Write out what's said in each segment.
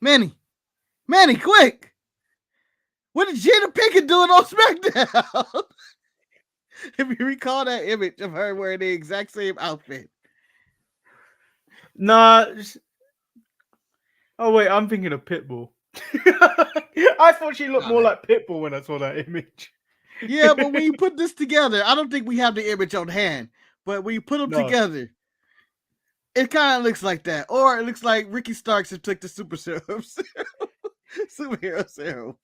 Manny, quick! What did Jada Pinkett doing on SmackDown? If you recall that image of her wearing the exact same outfit. Nah. Oh wait, I'm thinking of Pitbull. I thought she looked more like Pitbull when I saw that image. Yeah, but when you put this together, I don't think we have the image on hand. But when you put them together, it kind of looks like that. Or it looks like Ricky Starks who took the superhero serum.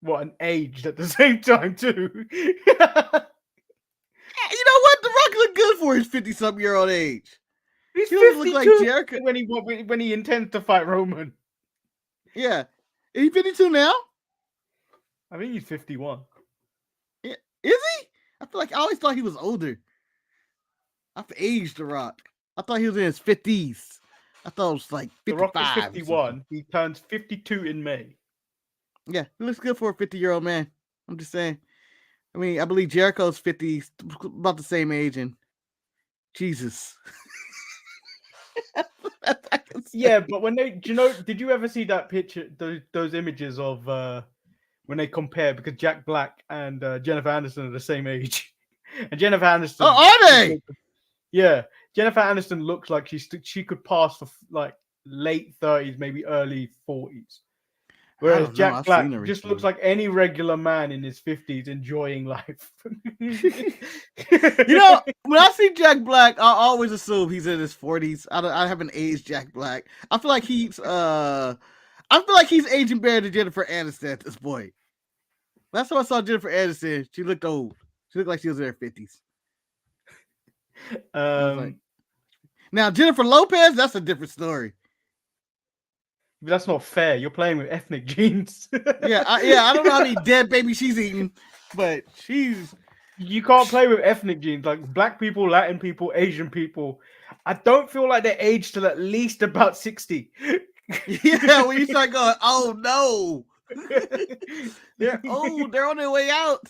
What, and aged at the same time too. You know what? The Rock looked good for his 50-something-year-old age. He's He 52 look like Jericho when he intends to fight Roman. Yeah. Is he 52 now? I think he's 51. Yeah. Is he? I always thought he was older. I've aged The Rock. I thought he was in his 50s. I thought it was like 55. The Rock is 51. He turns 52 in May. Yeah, he looks good for a 50-year-old man. I'm just saying. I mean, I believe Jericho's 50, about the same age, and Jesus. Yeah, but when did you ever see that picture, those images of when they compare, because Jack Black and Jennifer Aniston are the same age, and Jennifer Aniston. Oh, are they? Yeah, Jennifer Aniston looks like she could pass for like late 30s, maybe early 40s. Whereas Jack Black just looks like any regular man in his 50s enjoying life. When I see Jack Black, I always assume he's in his 40s. I haven't aged Jack Black. I feel like he's aging better than Jennifer Aniston at this point. Last time I saw Jennifer Aniston, she looked old. She looked like she was in her 50s. Now Jennifer Lopez, that's a different story. But that's not fair. You're playing with ethnic genes. I don't know how many dead babies she's eating, but you can't play with ethnic genes. Like black people, Latin people, Asian people, I don't feel like they're aged till at least about 60. Yeah, when you start going, oh no, they're old, they're on their way out.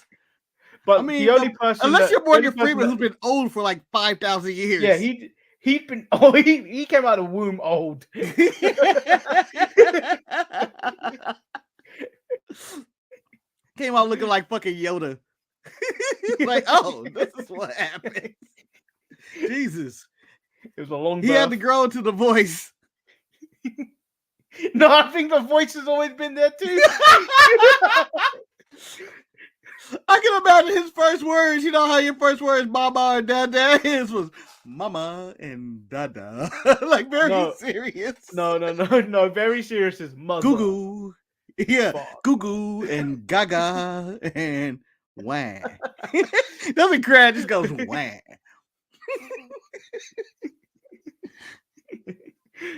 But I mean, the only person, unless you're Morgan Freeman, who's been old for like 5,000 years. Yeah, he came out of the womb old. Came out looking like fucking Yoda. Like, oh, this is what happened. Jesus. It was a long He had to grow into the voice. No, I think the voice has always been there too. I can imagine his first words. You know how your first words, mama and dada, his was mama and dada. Like very serious. No. Very serious is mother. Goo. Yeah. Goo and gaga and wah. Doesn't cry, just goes wah.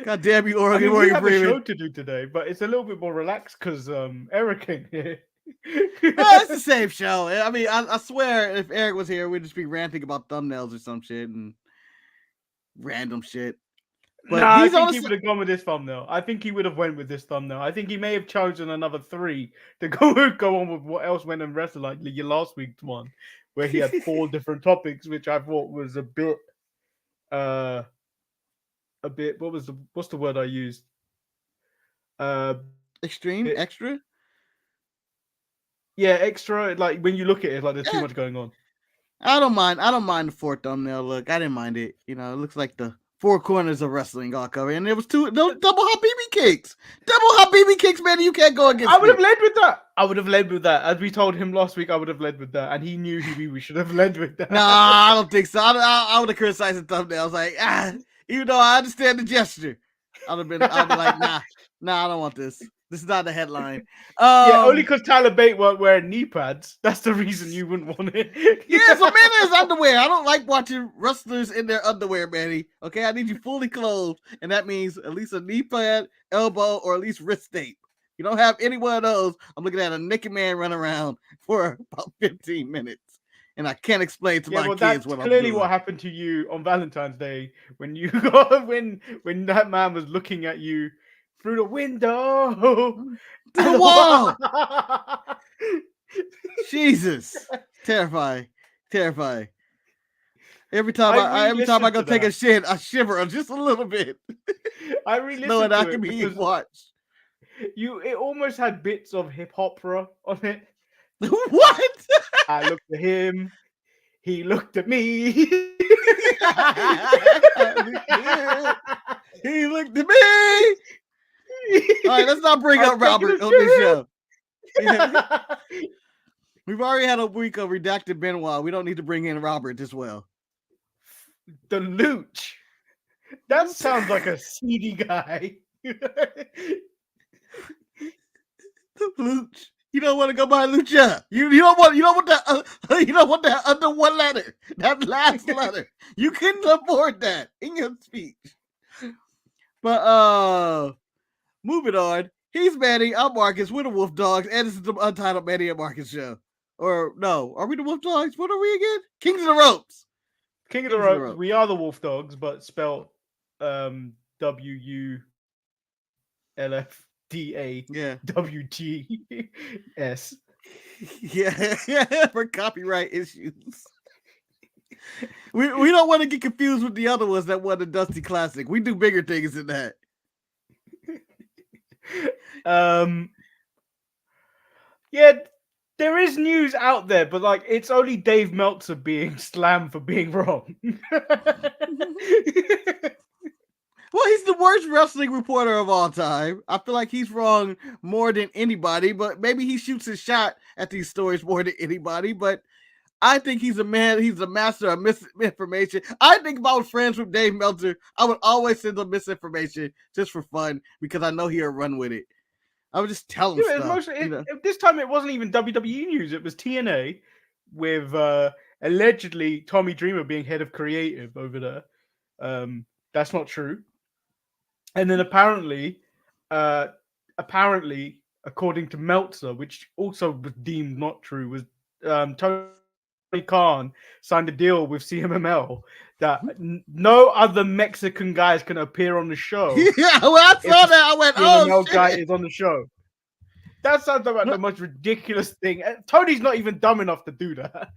God damn you, Oregon. We have a show to do today, but it's a little bit more relaxed because Eric ain't here. It's the same show. I mean, I swear if Eric was here, we'd just be ranting about thumbnails or some shit and random shit. But I think he would have gone with this thumbnail. I think he would have went with this thumbnail. I think he may have chosen another 3 to go on with what else went and wrestled, like your last week's one, where he had 4 different topics, which I thought was a bit. What's the word I used? Extreme, extra. Yeah, extra. Like when you look at it, like there's too much going on. I don't mind the 4th thumbnail look. I didn't mind it. You know, it looks like the 4 corners of wrestling all covered, and there was double hot BB cakes. Double hot BB cakes, man. You can't go against. I would have led with that. As we told him last week, I would have led with that, and he knew we should have led with that. Nah, I don't think so. I would have criticized the thumbnail. I was like, even though I understand the gesture, I'd be like, nah, I don't want this. This is not the headline. Yeah, only because Tyler Bate weren't wearing knee pads. That's the reason you wouldn't want it. Yeah, so man, there's underwear. I don't like watching wrestlers in their underwear, Manny. Okay, I need you fully clothed, and that means at least a knee pad, elbow, or at least wrist tape. You don't have any one of those, I'm looking at a naked man run around for about 15 minutes. And I can't explain to my kids what I'm doing. Clearly what happened to you on Valentine's Day when you when that man was looking at you through the window to the wall. Jesus. Terrifying. Every time I go take a shit, I shiver just a little bit. I re-listened knowing to I it can be because watched. it almost had bits of hip opera on it. What? I looked at him. He looked at me. He looked at me. All right, let's not bring up Robert on this show. We've already had a week of redacted Benoit. We don't need to bring in Robert as well. The Looch. That sounds like a seedy guy. The Looch. You don't want to go by Lucha. You don't want that under one letter. That last letter. You couldn't afford that in your speech. But moving on. He's Manny. I'm Marcus. We're the Wolf Dogs, and this is the Untitled Manny and Marcus show. Or no, are we the Wolf Dogs? What are we again? Kings of the Ropes. King of the Ropes. We are the Wolf Dogs, but spelled WULFDAWGS. Yeah, for copyright issues. We don't want to get confused with the other ones that won the Dusty Classic. We do bigger things than that. Yeah, there is news out there, but like it's only Dave Meltzer being slammed for being wrong. Well, he's the worst wrestling reporter of all time. I feel like he's wrong more than anybody, but maybe he shoots his shot at these stories more than anybody. But I think he's a master of misinformation. I think if I was friends with Dave Meltzer, I would always send him misinformation just for fun because I know he'll run with it. I would just tell him stuff. This time it wasn't even WWE news. It was TNA with allegedly Tommy Dreamer being head of creative over there. That's not true. And then apparently, according to Meltzer, which also was deemed not true, was Tony Khan signed a deal with CMML that no other Mexican guys can appear on the show. Yeah, well, I saw that. I went, CMML guy is on the show. That sounds like the most ridiculous thing. Tony's not even dumb enough to do that.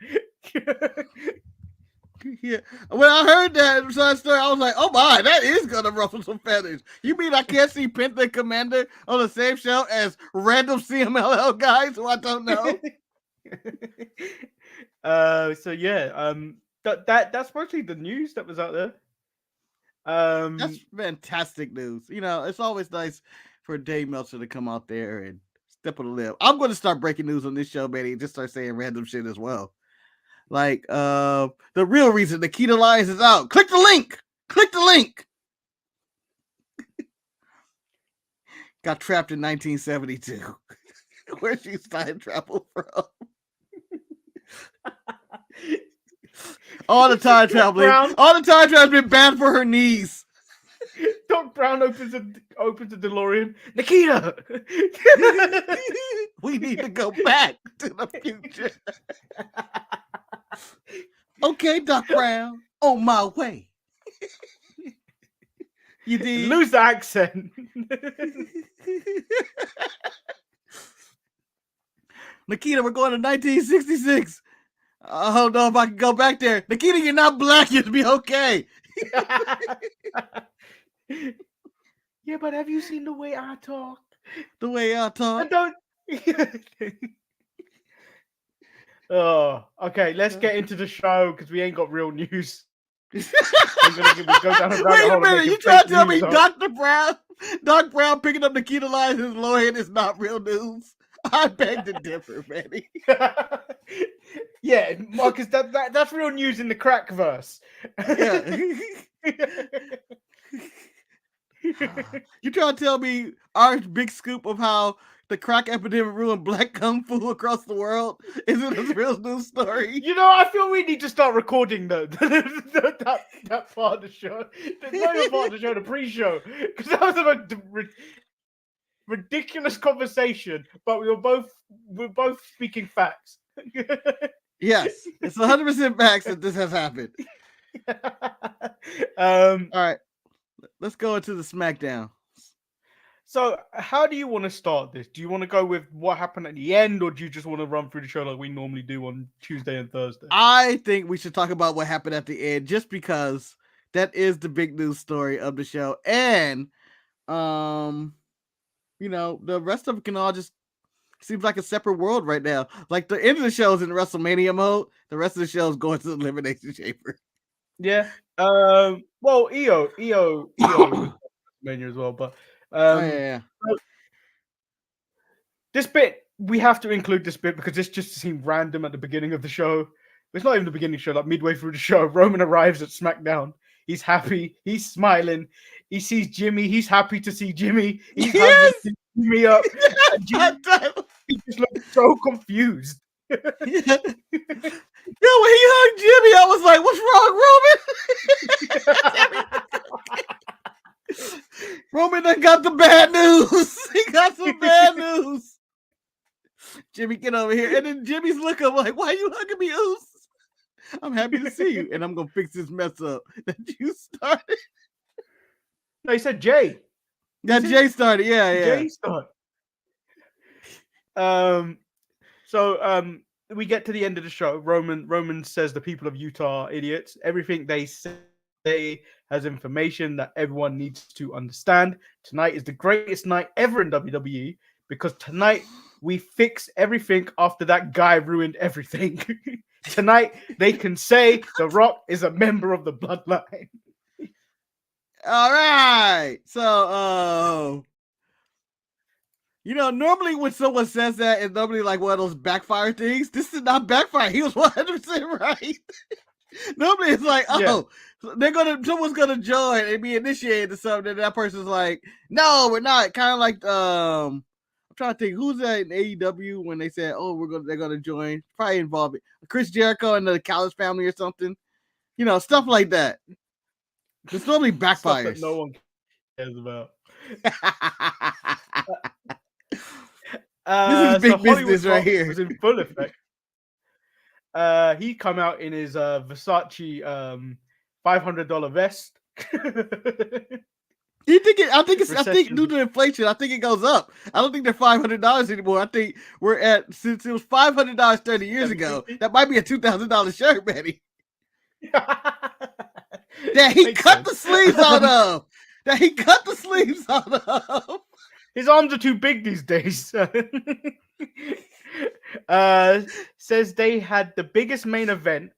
Yeah, when I heard that side story, I was like, "Oh my, that is gonna ruffle some feathers." You mean I can't see Penta and Commander on the same show as random CMLL guys who I don't know? So yeah, that's mostly the news that was out there. That's fantastic news. You know, it's always nice for Dave Meltzer to come out there and step on the lip. I'm going to start breaking news on this show, Manny, and just start saying random shit as well. Like the real reason Nikita Lyons is out. Click the link. Click the link. Got trapped in 1972. Where she's time travel from. All the time traveling. All the time travel has been bad for her knees. Doc Brown opens the DeLorean. Nikita! We need to go back to the future. Okay, Doc Brown, on my way. You did lose the accent. Nikita, we're going to 1966. I don't know if I can go back there. Nikita, you're not black. You'll be okay. Yeah, but have you seen the way I talk? The way I talk? I don't. Oh, okay. Let's get into the show because we ain't got real news. Wait a minute, you trying to tell me Doc Brown picking up Nikita Lyons' Lohan is not real news? I beg to differ, Manny. Yeah, Marcus, that's real news in the crack verse. Yeah. You trying to tell me our big scoop of how the crack epidemic ruined black kung fu across the world isn't a real news story? You know, I feel we need to start recording that part of the show. There's no other part of the show, the pre-show, because that was a ridiculous conversation, but we're both speaking facts. Yes, it's 100% facts that this has happened. All right, let's go into the SmackDown. So, how do you want to start this? Do you want to go with what happened at the end, or do you just want to run through the show like we normally do on Tuesday and Thursday? I think we should talk about what happened at the end, just because that is the big news story of the show, and the rest of it can all just seems like a separate world right now. Like the end of the show is in WrestleMania mode. The rest of the show is going to the Elimination Chamber. Yeah. Well, EO was WrestleMania as well, but yeah. This bit we have to include this bit because this just seemed random at the beginning of the show. It's not even the beginning of the show. Like midway through the show, Roman arrives at SmackDown. He's happy. He's smiling. He sees Jimmy. He's happy to see Jimmy. He's hugging Jimmy up. Jimmy, he just looks so confused. Yeah, when he hugged Jimmy, I was like, "What's wrong, Roman?" Roman done got the bad news. He got some bad news. Jimmy, get over here. And then Jimmy's looking like, "Why are you hugging me, Oos? I'm happy to see you, and I'm gonna fix this mess up that you started." No, he said Jay. Yeah, Jay started. Yeah. Jay started. So we get to the end of the show. Roman says the people of Utah are idiots. Everything they say has information that everyone needs to understand. Tonight is the greatest night ever in WWE because tonight we fix everything after that guy ruined everything. Tonight they can say The Rock is a member of the Bloodline. All right. So, normally when someone says that, it's normally like one of those backfire things. This is not backfire. He was 100% right. Normally it's like, someone's gonna join and be initiated to something, and that person's like, "No, we're not." Kind of like, I'm trying to think who's that in AEW when they said, they're gonna join. Probably involving Chris Jericho and the Callis family or something. Stuff like that. It's normally backfires. Stuff that no one cares about. This is big business right here. It was in full effect. He come out in his Versace $500 vest. I think due to inflation, I think it goes up. I don't think they're $500 anymore. I think since it was $500 30 years ago, that might be a $2,000 shirt, Manny. That he cut the sleeves out of. His arms are too big these days. Says they had the biggest main event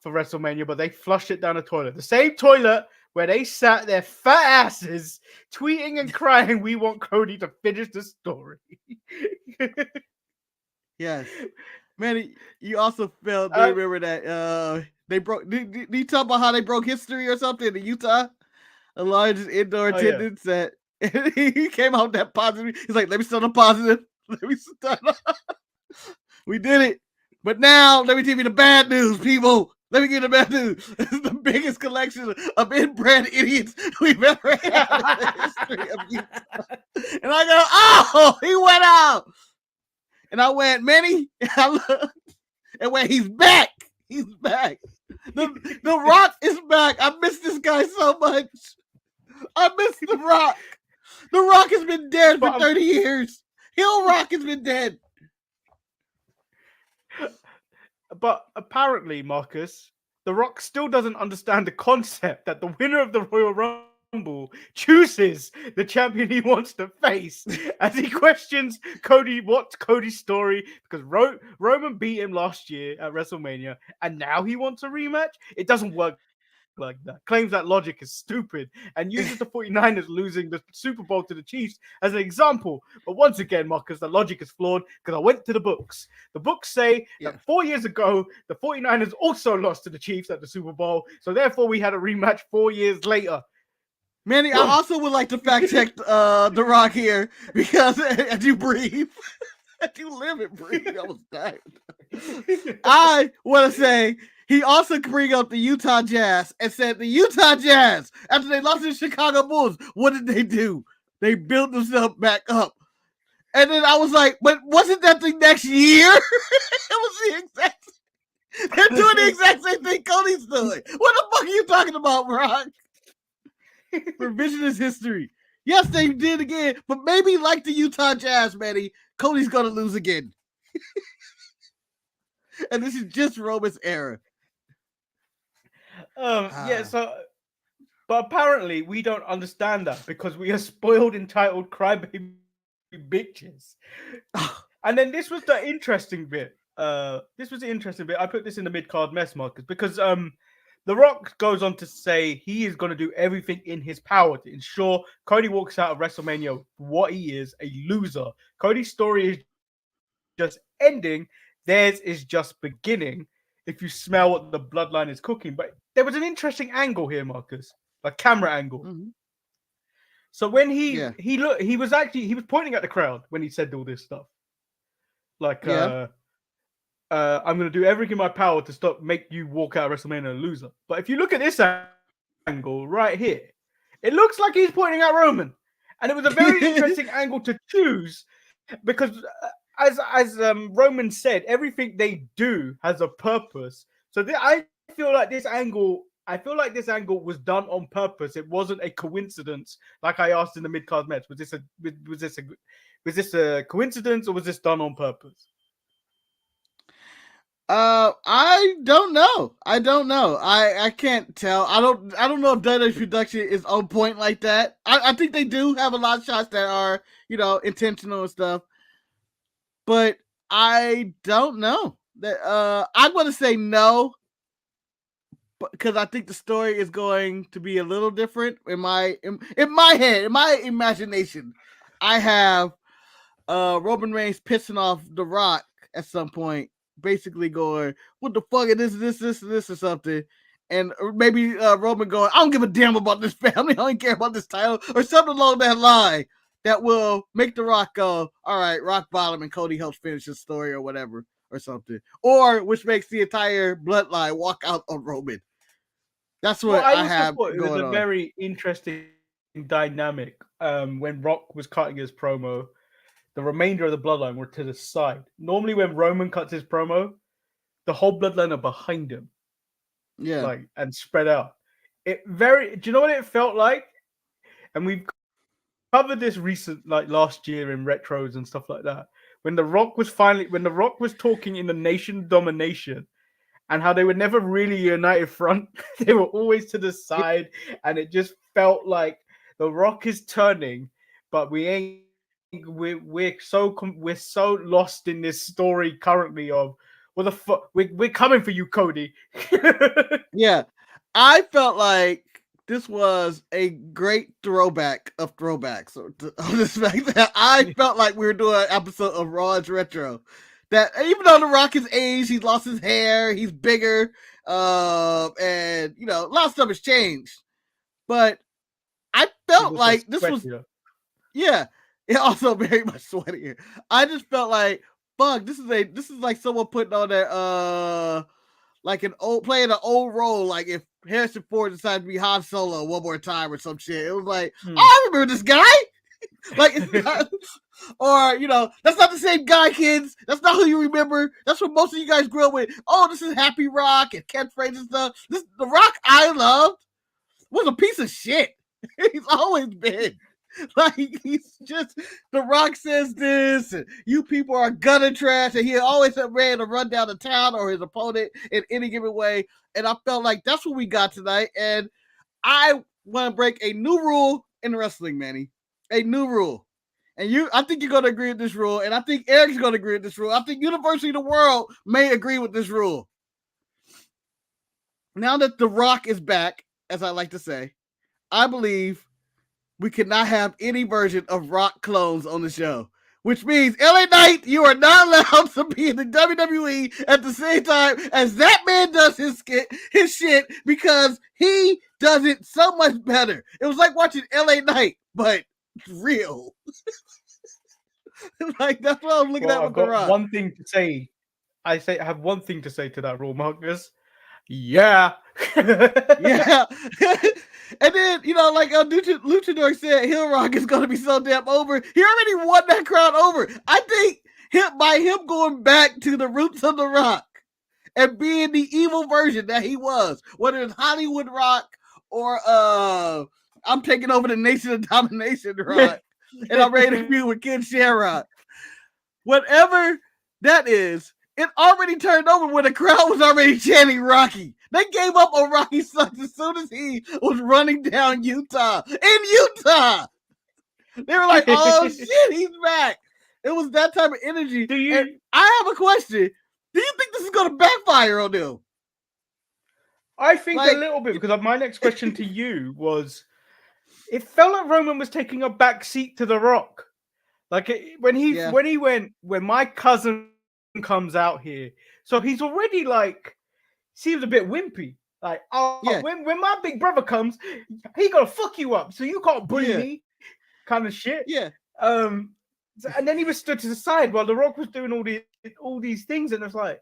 for WrestleMania, but they flushed it down the toilet. The same toilet where they sat their fat asses tweeting and crying, "We want Cody to finish the story." Yes. Manny, you also felt, do you remember that they broke, did you talk about how they broke history or something in Utah? The largest indoor attendance at, and he came out that positive. He's like, "Let me start on positive. We did it. But now, let me give you the bad news, people. Let me give you the bad news. This is the biggest collection of inbred idiots we've ever had in the history of Utah." And I go, "Oh, he went out." And I went, "Manny," and went, "He's back. He's back. The Rock is back. I miss this guy so much. I miss The Rock. The Rock has been dead for 30 years. Hill Rock has been dead." But apparently, Marcus, The Rock still doesn't understand the concept that the winner of the Royal Rumble chooses the champion he wants to face, as he questions what's Cody's story, because Roman beat him last year at WrestleMania, and now he wants a rematch. It doesn't work like that. Claims that logic is stupid and uses the 49ers losing the Super Bowl to the Chiefs as an example. But once again, Marcus, the logic is flawed because I went to the books. The books say that 4 years ago, the 49ers also lost to the Chiefs at the Super Bowl. So therefore, we had a rematch 4 years later. Manny, I also would like to fact check The Rock here, because as you breathe, as you live and breathe, I was dying. I want to say, he also bring up the Utah Jazz and said the Utah Jazz, after they lost to the Chicago Bulls, what did they do? They built themselves back up. And then I was like, but wasn't that the next year? It was the exact. They're doing the exact same thing Cody's doing. What the fuck are you talking about, Rock? Revisionist history. Yes, they did again, but maybe like the Utah Jazz, Manny, Cody's gonna lose again. And this is just Roman's era. Yeah, so but apparently we don't understand that because we are spoiled, entitled crybaby bitches. And then this was the interesting bit. I put this in the mid-card mess, Marcus, because The Rock goes on to say he is going to do everything in his power to ensure Cody walks out of WrestleMania what he is, a loser. Cody's story is just ending. Theirs is just beginning. If you smell what the bloodline is cooking. But there was an interesting angle here, Marcus, a camera angle. Mm-hmm. So when he was pointing at the crowd when he said all this stuff. Like, I'm going to do everything in my power to make you walk out of WrestleMania a loser. But if you look at this angle right here, it looks like he's pointing at Roman. And it was a very interesting angle to choose because as Roman said, everything they do has a purpose. So I feel like this angle was done on purpose. It wasn't a coincidence, like I asked in the mid-card match. Was this a coincidence or was this done on purpose? I don't know. I can't tell. I don't know if WWE production is on point like that. I think they do have a lot of shots that are, intentional and stuff. But I don't know. That I'm gonna say no. Because I think the story is going to be a little different in my head, in my imagination. I have Roman Reigns pissing off The Rock at some point, basically going, "What the fuck is this or something?" And maybe Roman going, "I don't give a damn about this family. I don't care about this title," or something along that line that will make The Rock go, "All right, rock bottom," and Cody helps finish his story or whatever or something, or which makes the entire bloodline walk out on Roman. That's what I have going on. It was a very interesting dynamic when Rock was cutting his promo. The remainder of the bloodline were to the side. Normally, when Roman cuts his promo, the whole bloodline are behind him. Yeah. And spread out. Do you know what it felt like? And we've covered this last year in retros and stuff like that. When The Rock was talking in the Nation Domination, and how they were never really a united front. They were always to the side. And it just felt like The Rock is turning, but we're so lost in this story currently of what the fuck, we're coming for you, Cody. Yeah. I felt like this was a great throwback of throwbacks. I felt like we were doing an episode of Raw's Retro. That even though The Rock is aged, he's lost his hair, he's bigger, and a lot of stuff has changed. But I felt like this was, it also very much sweatier. I just felt like, fuck, this is like someone putting on that, like playing an old role, like if Harrison Ford decided to be Han Solo one more time or some shit. It was like, oh, I remember this guy. Like, it's not, or that's not the same guy, kids. That's not who you remember. That's what most of you guys grew up with. Oh, this is Happy Rock and catchphrase and stuff. The Rock I loved was a piece of shit. He's always been like, he's just, The Rock says this, and you people are gutter trash, and he always had ready to run down the town or his opponent in any given way. And I felt like that's what we got tonight. And I want to break a new rule in wrestling, Manny. A new rule. And I think you're going to agree with this rule. And I think Eric's going to agree with this rule. I think University of the World may agree with this rule. Now that The Rock is back, as I like to say, I believe we cannot have any version of Rock clones on the show. Which means, LA Knight, you are not allowed to be in the WWE at the same time as that man does his shit, because he does it so much better. It was like watching LA Knight, but real. Like, that's what I'm looking at with The Rock. One thing to say. I have one thing to say to that rule, Marcus. Yeah. Yeah. And then, like Luchador said, Hill Rock is going to be so damn over. He already won that crowd over. I think by him going back to the roots of The Rock and being the evil version that he was, whether it's Hollywood Rock or I'm taking over the Nation of Domination, Rock, and I'm ready to feud with Ken Shamrock. Whatever that is, it already turned over when the crowd was already chanting Rocky. They gave up on Rocky sucks as soon as he was running down Utah. In Utah! They were like, oh shit, he's back. It was that type of energy. And I have a question. Do you think this is going to backfire on them? I think a little bit, because my next question to you was, it felt like Roman was taking a back seat to The Rock. Like when my cousin comes out here, so he's already like seems a bit wimpy. Like, when my big brother comes, he gonna fuck you up, so you can't bully me, kind of shit. Yeah. And then he was stood to the side while The Rock was doing all these things, and it's like,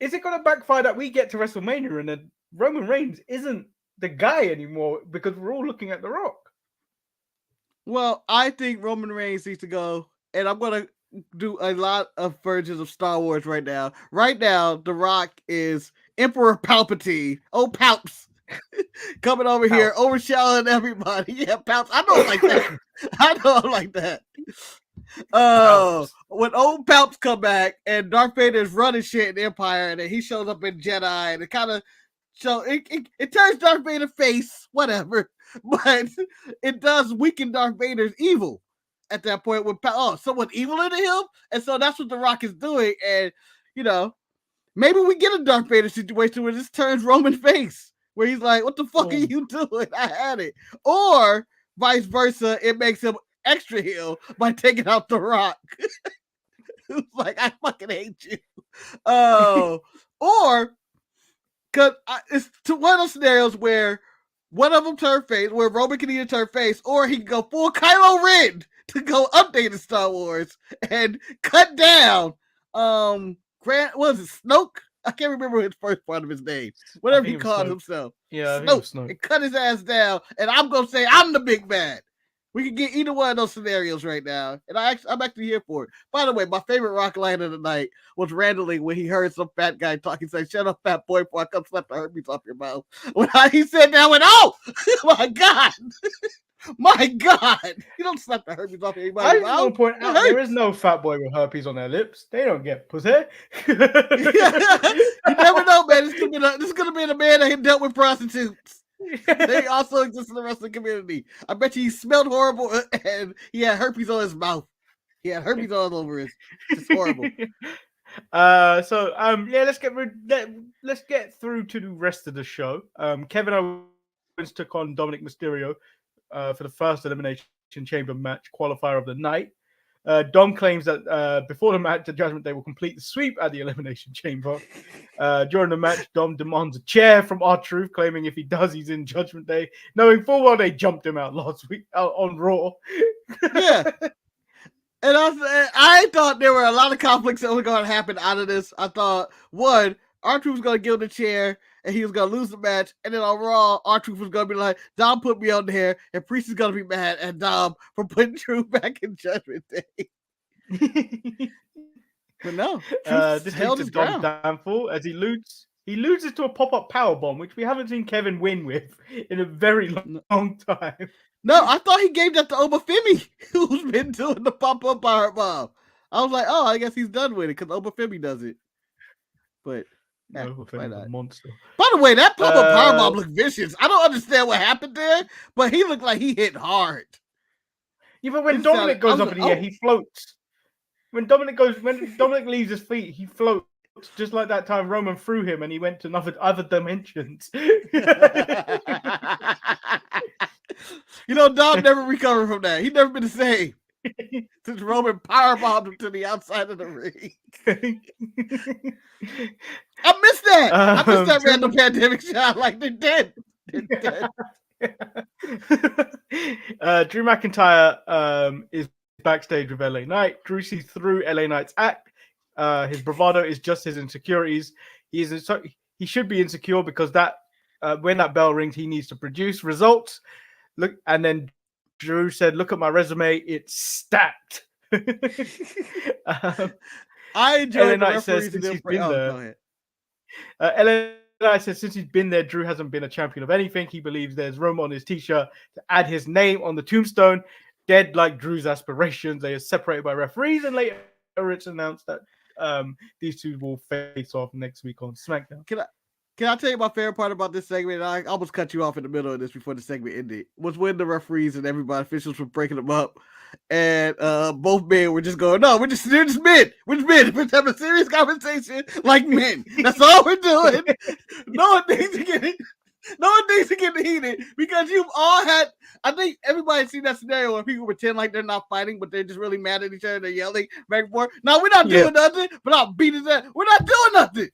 is it gonna backfire that we get to WrestleMania and then Roman Reigns isn't the guy anymore because we're all looking at The Rock? Well, I think Roman Reigns needs to go, and I'm going to do a lot of versions of Star Wars right now. Right now, The Rock is Emperor Palpatine. Oh, Palps. Coming over here, overshadowing everybody. Yeah, Palps. I know I'm like that. When old Palps come back and Darth Vader is running shit in the Empire, and then he shows up in Jedi, and it kind of it turns Darth Vader face, whatever. But it does weaken Darth Vader's evil at that point when someone evil into him. And so that's what The Rock is doing. And, maybe we get a Darth Vader situation where this turns Roman face, where he's like, what the fuck are you doing? I had it. Or vice versa, it makes him extra heel by taking out The Rock. Who's like, I fucking hate you. Or, because it's one of those scenarios where one of them turn face, where Roman can either turn face, or he can go full Kylo Ren to go update in Star Wars and cut down Grant, what was it, Snoke? I can't remember his first part of his name. Whatever he called himself. Yeah, Snoke. And cut his ass down, and I'm gonna say I'm the big bad. We can get either one of those scenarios right now, and I'm actually here for it. By the way, my favorite Rock line of the night was randomly when he heard some fat guy talking. He said, "Shut up, fat boy, before I come slap the herpes off your mouth." When he said that, I went, "Oh my god, my god!" You don't slap the herpes off anybody's mouth. I want to point out there is no fat boy with herpes on their lips. They don't get pussy. You never know, man. This is gonna be a man that dealt with prostitutes. They also exist in the wrestling community. I bet you he smelled horrible and he had herpes on his mouth. He had herpes all over his. It's horrible. Let's get through to the rest of the show. Kevin Owens took on Dominic Mysterio for the first Elimination Chamber match, qualifier of the night. Dom claims that before the match, the Judgment Day will complete the sweep at the Elimination Chamber. During the match, Dom demands a chair from R-Truth, claiming if he does, he's in Judgment Day, knowing full well they jumped him out last week out on Raw. Yeah. And I thought there were a lot of conflicts that were going to happen out of this. I thought, one, R-Truth was going to give him the chair, and he was going to lose the match. And then on Raw, R-Truth was going to be like, Dom put me on there, and Priest is going to be mad at Dom for putting Truth back in Judgment Day. But no, this held his Dom's downfall as he loses to a pop-up powerbomb, which we haven't seen Kevin win with in a very long time. No, I thought he gave that to Obafemi, who's been doing the pop-up powerbomb. I was like, oh, I guess he's done with it because Obafemi does it. But a monster. By the way, that pop-up powerbomb looked vicious. I don't understand what happened there, but he looked like he hit hard. Even when Dominic goes up in the air, he floats. When Dominic leaves his feet, he floats. Just like that time Roman threw him and he went to other dimensions. Dom never recovered from that. He's never been the same. Since Roman powerbombed him to the outside of the ring. I missed that. I missed that random pandemic shot like they did. Drew McIntyre is backstage with LA Knight. Drew sees through LA Knight's act. His bravado is just his insecurities. He should be insecure because when that bell rings, he needs to produce results. Look, and then Drew said, "Look at my resume; it's stacked." I enjoyed LA Knight says since he's been there. LA Jedi says since he's been there, Drew hasn't been a champion of anything. He believes there's room on his t-shirt to add his name on the tombstone. Dead like Drew's aspirations. They are separated by referees, and later it's announced that these two will face off next week on SmackDown. Can I tell you my favorite part about this segment? I almost cut you off in the middle of this before the segment ended. Was when the referees and everybody officials were breaking them up, and both men were just going, "No, they're just men. We're just men. We're having a serious conversation like men. That's all we're doing. No one needs to get heated because you've all had. I think everybody's seen that scenario where people pretend like they're not fighting, but they're just really mad at each other. They're yelling back and forth. No, we're not doing nothing. But I'll beat his ass. We're not doing nothing."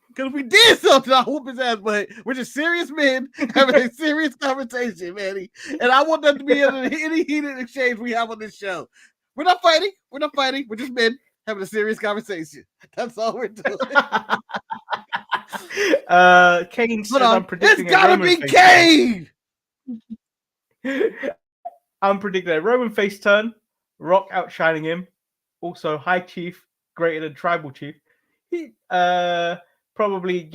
Because if we did something, I'll whoop his ass, but we're just serious men having a serious conversation, Manny. And I want that to be any heated exchange we have on this show. We're not fighting. We're just men having a serious conversation. That's all we're doing. Kane says, I'm predicting it's gotta be Kane! I'm predicting a Roman face turn, Rock outshining him. Also, High Chief, greater than Tribal Chief. He probably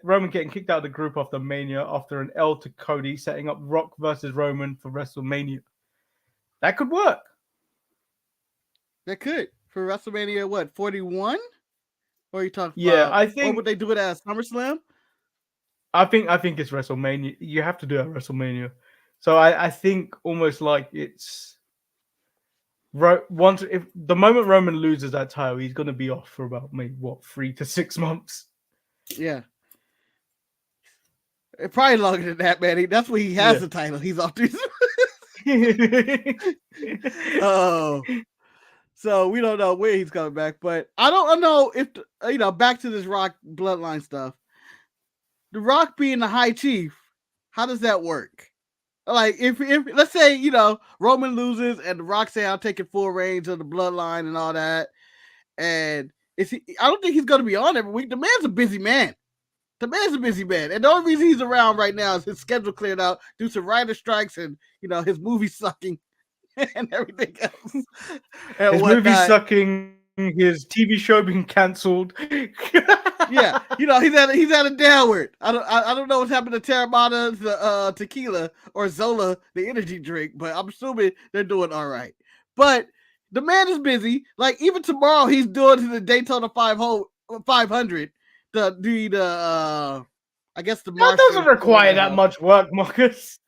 Roman getting kicked out of the group after Mania after an L to Cody, setting up Rock versus Roman for WrestleMania. That could work. That could. For WrestleMania, what, 41? Or are you talking about? I think. Or would they do it as SummerSlam? I think it's WrestleMania. You have to do it at WrestleMania. So I think almost like it's if the moment Roman loses that title, he's going to be off for about maybe 3 to 6 months. Yeah, probably longer than that, man. That's when he has the title. He's off to. Oh, so we don't know where he's coming back, but I don't know if back to this Rock Bloodline stuff. The Rock being the High Chief, how does that work? Like if let's say Roman loses and the Rock say I'm taking full range of the Bloodline and all that, and I don't think he's going to be on every week. The man's a busy man. And the only reason he's around right now is his schedule cleared out due to writer strikes and his movie sucking and everything else. And his movie sucking, his TV show being cancelled. Yeah, he's at a downward. I don't know what's happened to Terramana, the tequila, or Zola, the energy drink, but I'm assuming they're doing all right. But the man is busy. Like even tomorrow, he's doing the Daytona 500. I guess the that doesn't require that much work, Marcus.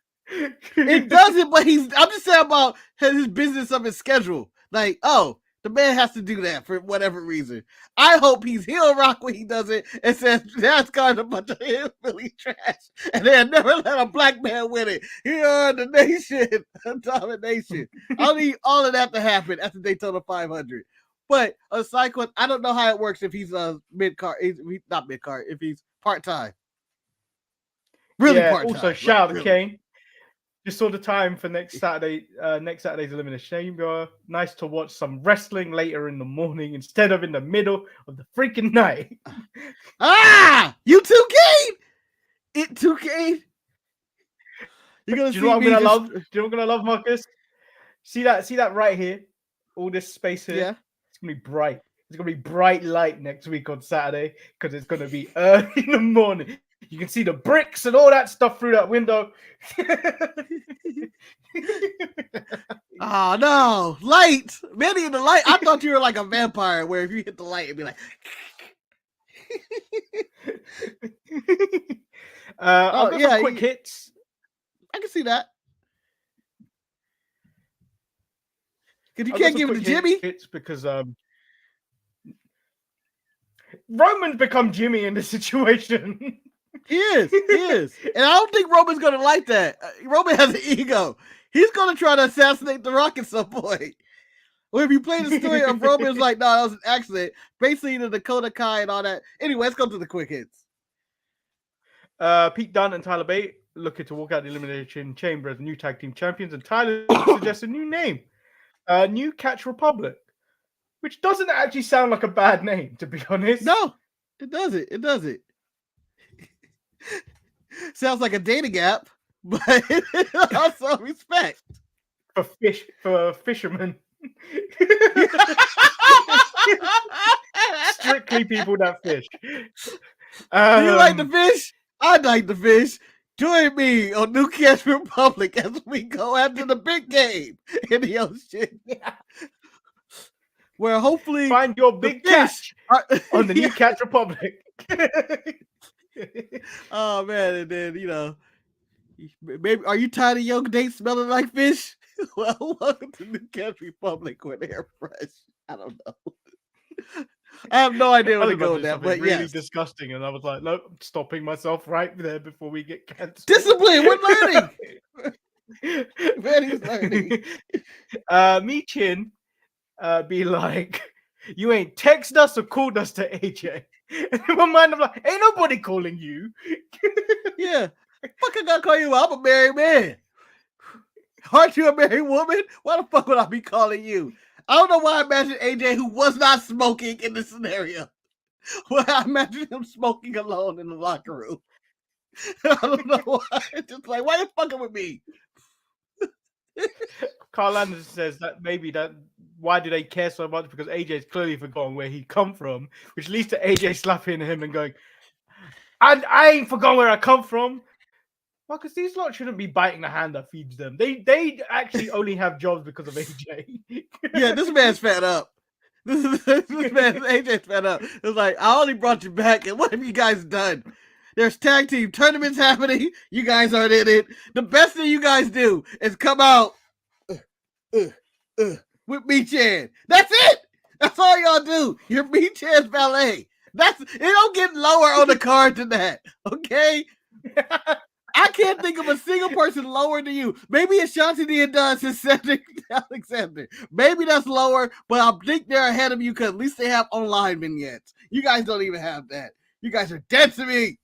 It doesn't, but I'm just saying about his business of his schedule. Like, the man has to do that for whatever reason. I hope he's heel Rock when he does it and says that's kind of a bunch of hillbilly trash, and they'll never let a black man win it. Here the nation, domination. I need all of that to happen at the Daytona 500. But a cycle, I don't know how it works if he's mid-card. He's not mid-card. If he's part-time, really part-time. Also, shout out to Kane. Just saw the time for next Saturday's Elimination Chamber. Nice to watch some wrestling later in the morning instead of in the middle of the freaking night. You too, Kane? It too, Kane? You're gonna see what I'm gonna love? Do you know what I'm gonna love, Marcus? See that right here? All this space here? Yeah. It's gonna be bright. It's gonna be bright light next week on Saturday because it's gonna be early in the morning. You can see the bricks and all that stuff through that window. Oh, no. Light. Manny in the light. I thought you were like a vampire where if you hit the light, it'd be like... I've got some quick hits. I can see that. Because you can't give it to Jimmy. Hits because Roman's become Jimmy in this situation. He is. And I don't think Roman's going to like that. Roman has an ego. He's going to try to assassinate The Rock at some point. Well, if you play the story of Roman's like, no, that was an accident. Basically, the Dakota Kai and all that. Anyway, let's go to the quick hits. Pete Dunne and Tyler Bate looking to walk out the Elimination Chamber as new tag team champions. And Tyler suggests a new name. New Catch Republic. Which doesn't actually sound like a bad name, to be honest. No, it doesn't. Sounds like a dating app, but also respect for fishermen. Strictly people that fish. Do you like the fish? I like the fish. Join me on Newcastle Republic as we go after the big game in the ocean. Where hopefully find your big catch on the New Catch Republic. Oh man, and then maybe are you tired of your date smelling like fish? Well, welcome to New Catch Republic where they're fresh. I don't know. I have no idea where to go with that, but really disgusting, and I was like, nope, I'm stopping myself right there before we get cancelled. Discipline, we're learning. Manny's learning. Me Chin, be like, you ain't text us or called us to AJ. And in my mind, I'm like, ain't nobody calling you. Yeah, fuck, I gotta call you out. I'm a married man. Aren't you a married woman? Why the fuck would I be calling you? I don't know why I imagine AJ, who was not smoking in this scenario. Well, I imagine him smoking alone in the locker room. I don't know why. It's just like, why are you fucking with me? Carl Anderson says that why do they care so much? Because AJ's clearly forgotten where he come from, which leads to AJ slapping him and going, I ain't forgotten where I come from. Marcus, these lot shouldn't be biting the hand that feeds them. They actually only have jobs because of AJ. Yeah, this man's fed up. This man, AJ's fed up. It's like, I only brought you back, and what have you guys done? There's tag team tournaments happening. You guys aren't in it. The best thing you guys do is come out with me, Chan. That's it. That's all y'all do. You're me, Chan's ballet. It don't get lower on the card than that. Okay? I can't think of a single person lower than you. Maybe Ashanti D does is Cedric Alexander. Maybe that's lower, but I think they're ahead of you because at least they have online vignettes. You guys don't even have that. You guys are dead to me.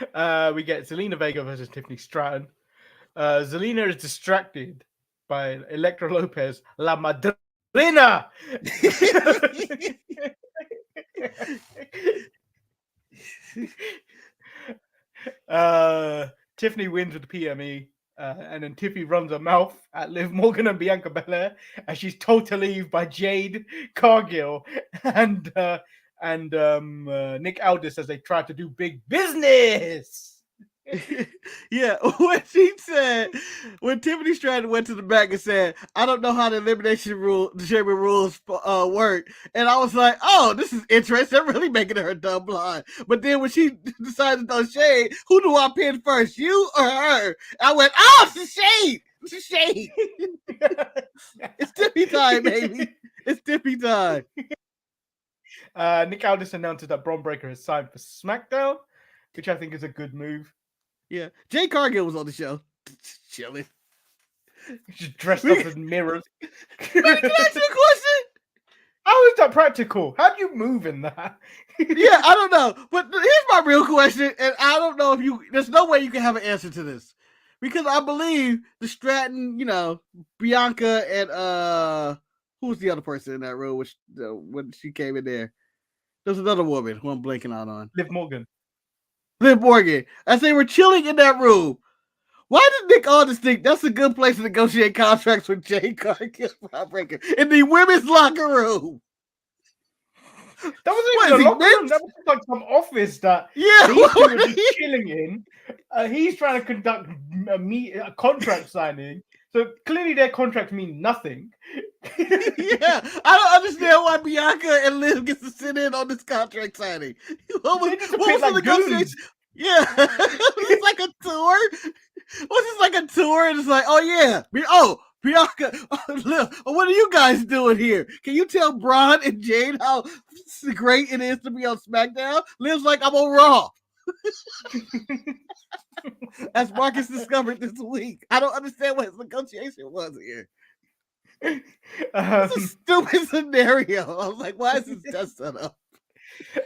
We get Zelina Vega versus Tiffany Stratton. Zelina is distracted by Elektra Lopez, La Madrina. Tiffany wins with the PME, and then Tiffy runs her mouth at Liv Morgan and Bianca Belair, and she's told to leave by Jade Cargill and Nick Aldis as they try to do big business. Yeah, when Tiffany Stratton went to the back and said, I don't know how the elimination chamber rules work, and I was like, oh, this is interesting. They're really making her dumb blind. But then when she decided to throw shade, who do I pin first, you or her? I went, oh, it's a shade. It's a shade. It's Tiffy time, baby. It's Tiffy time. Nick Aldis announces that Bron Breakker has signed for SmackDown, which I think is a good move. Yeah, Jay Cargill was on the show, chilling. Just dressed up as mirrors. Can I ask you a question? How is that practical? How do you move in that? Yeah, I don't know. But here's my real question, and I don't know if there's no way you can have an answer to this. Because I believe the Stratton, Bianca and who's the other person in that room when she came in there? There's another woman who I'm blanking out on. Liv Morgan. As they were chilling in that room, why did Nick Aldis think that's a good place to negotiate contracts with Jay Cargill Breaker in the women's locker room? That wasn't even a locker room. That was like some office that these two were just chilling in. He's trying to conduct a contract signing. So clearly their contracts mean nothing. Yeah, I don't understand why Bianca and Liv get to sit in on this contract signing. What was the negotiation? Yeah, it's like a tour. Was this like a tour? And it's like, Bianca, Liv, what are you guys doing here? Can you tell Braun and Jade how great it is to be on SmackDown? Liv's like, I'm on Raw. As Marcus discovered this week. I don't understand what his negotiation was here. It's a stupid scenario. I was like, why is this just set up?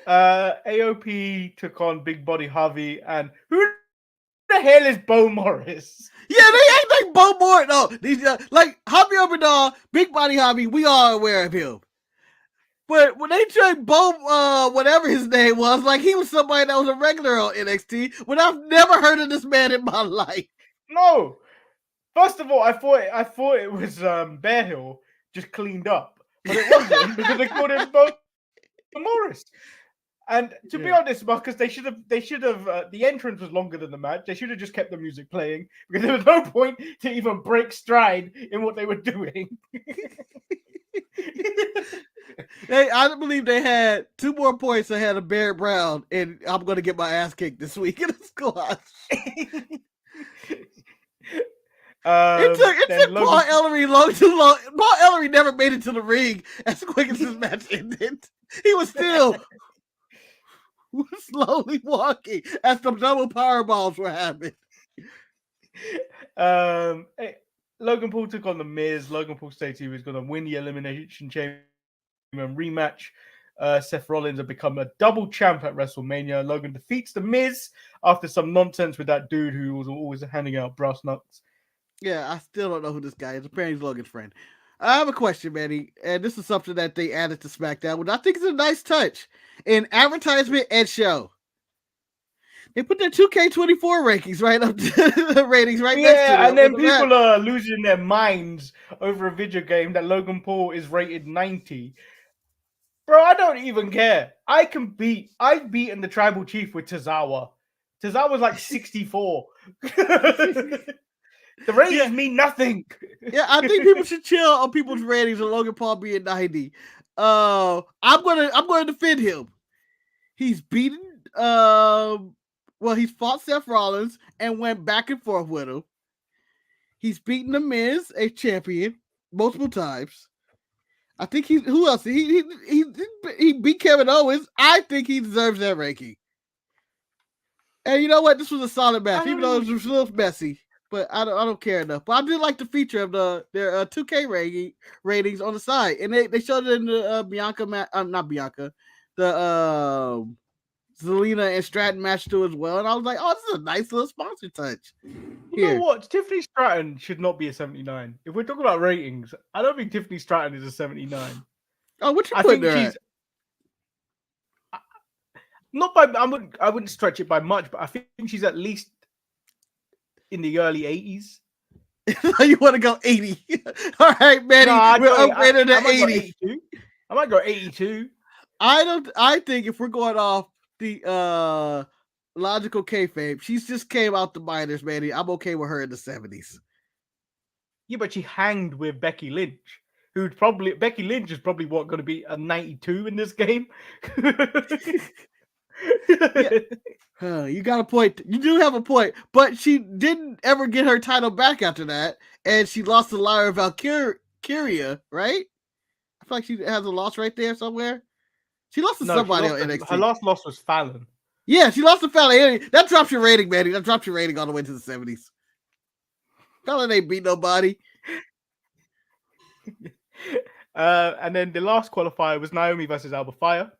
AOP took on Big Body Harvey, and who the hell is Bo Morris? Yeah, they act like Bo Morris. No, these like Javi Oberdal, Big Body Javi, we are aware of him. But when they tried Bo, whatever his name was, like he was somebody that was a regular on NXT, when I've never heard of this man in my life. No. First of all, I thought it was Bear Hill just cleaned up, but it wasn't because they called him Morris. And to be honest, Marcus, they should have. The entrance was longer than the match. They should have just kept the music playing because there was no point to even break stride in what they were doing. I believe they had 2 more points ahead of Barrett Brown, and I'm going to get my ass kicked this week in the squash. It took Paul Ellery too long. Paul Ellery never made it to the ring as quick as this match ended. He was still slowly walking as some double power bombs were happening. Logan Paul took on The Miz. Logan Paul stated he was going to win the Elimination Chamber rematch. Seth Rollins had become a double champ at WrestleMania. Logan defeats The Miz after some nonsense with that dude who was always handing out brass knucks. Yeah, I still don't know who this guy is. Apparently he's Logan's friend. I have a question, Manny, and this is something that they added to SmackDown, which I think is a nice touch. In advertisement and show, they put their 2K24 rankings right up to the ratings right next to them. Yeah, and then people are losing their minds over a video game that Logan Paul is rated 90. Bro, I don't even care. I've beaten the Tribal Chief with Tozawa. Tozawa's like 64. The ratings mean nothing. Yeah, I think people should chill on people's ratings of Logan Paul being 90. I'm gonna defend him. He's beaten he's fought Seth Rollins and went back and forth with him. He's beaten The Miz, a champion, multiple times. I think who else? He beat Kevin Owens. I think he deserves that ranking. And you know what? This was a solid match, even though it was a little messy. But I don't care enough. But I did like the feature of their 2K ratings on the side, and they showed it in the Bianca not Bianca, the Zelina and Stratton match too as well. And I was like, oh, this is a nice little sponsor touch. You know what? Tiffany Stratton should not be a 79. If we're talking about ratings, I don't think Tiffany Stratton is a 79. Oh, what you putting there? Not by I wouldn't stretch it by much, but I think she's at least in the early 80s. You want to go 80? All right, Manny, we're upgraded to 80. I might go 82. I think if we're going off the logical kayfabe, she's just came out the minors, Manny. I'm okay with her in the 70s. Yeah, but she hanged with Becky Lynch, Becky Lynch is probably going to be a 92 in this game. You got a point. You do have a point, but she didn't ever get her title back after that, and she lost to Lyra Valkyria, right? I feel like she has a loss right there somewhere. She lost to somebody on NXT. Her last loss was Fallon. Yeah, she lost to Fallon. That drops your rating, Manny. That drops your rating all the way to the 70s. Fallon ain't beat nobody. And then the last qualifier was Naomi versus Alba Fire.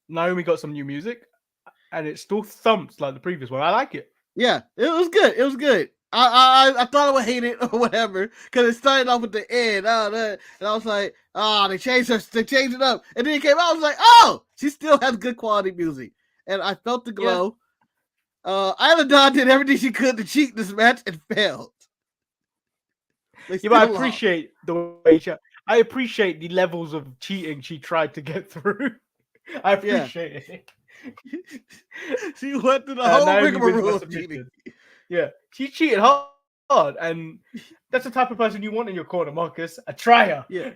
Naomi got some new music, and it still thumps like the previous one. I like it. Yeah, it was good. It was good. I thought I would hate it or whatever because it started off with the end. And I was like, they changed it up. And then it came out, I was like, oh, she still has good quality music. And I felt the glow. Yeah. Isla Dawn did everything she could to cheat this match and failed. But I appreciate the way I appreciate the levels of cheating she tried to get through. I appreciate it. She went through the whole rigmarole of cheating. Yeah, she cheated hard, and that's the type of person you want in your corner, Marcus. A trier. Yeah,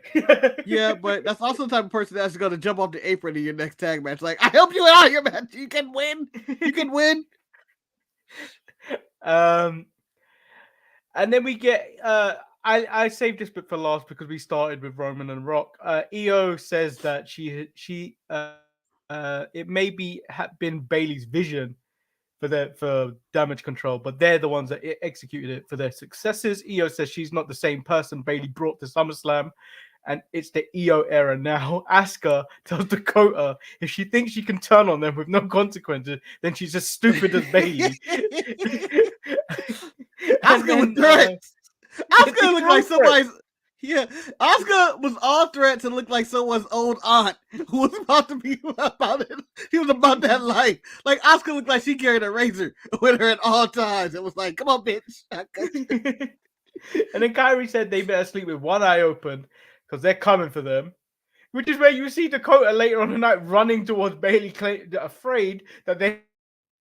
yeah, but that's also the type of person that's going to jump off the apron in your next tag match. Like, I helped you out here, man. You can win. You can win. And then we get. I saved this bit for last because we started with Roman and Rock. Io says that it may be been Bayley's vision for damage control, but they're the ones that executed it for their successes. Io says she's not the same person Bayley brought to SummerSlam, and it's the Io era now. Asuka tells Dakota if she thinks she can turn on them with no consequences, then she's as stupid as Bayley. Asuka with threats. Asuka look like somebody's. Yeah, Oscar was all threat to look like someone's old aunt who was about to be about it. He was about that life. Like Oscar looked like she carried a razor with her at all times. It was like, come on, bitch. And then Kyrie said they better sleep with one eye open because they're coming for them. Which is where you see Dakota later on the night running towards Bailey, afraid that they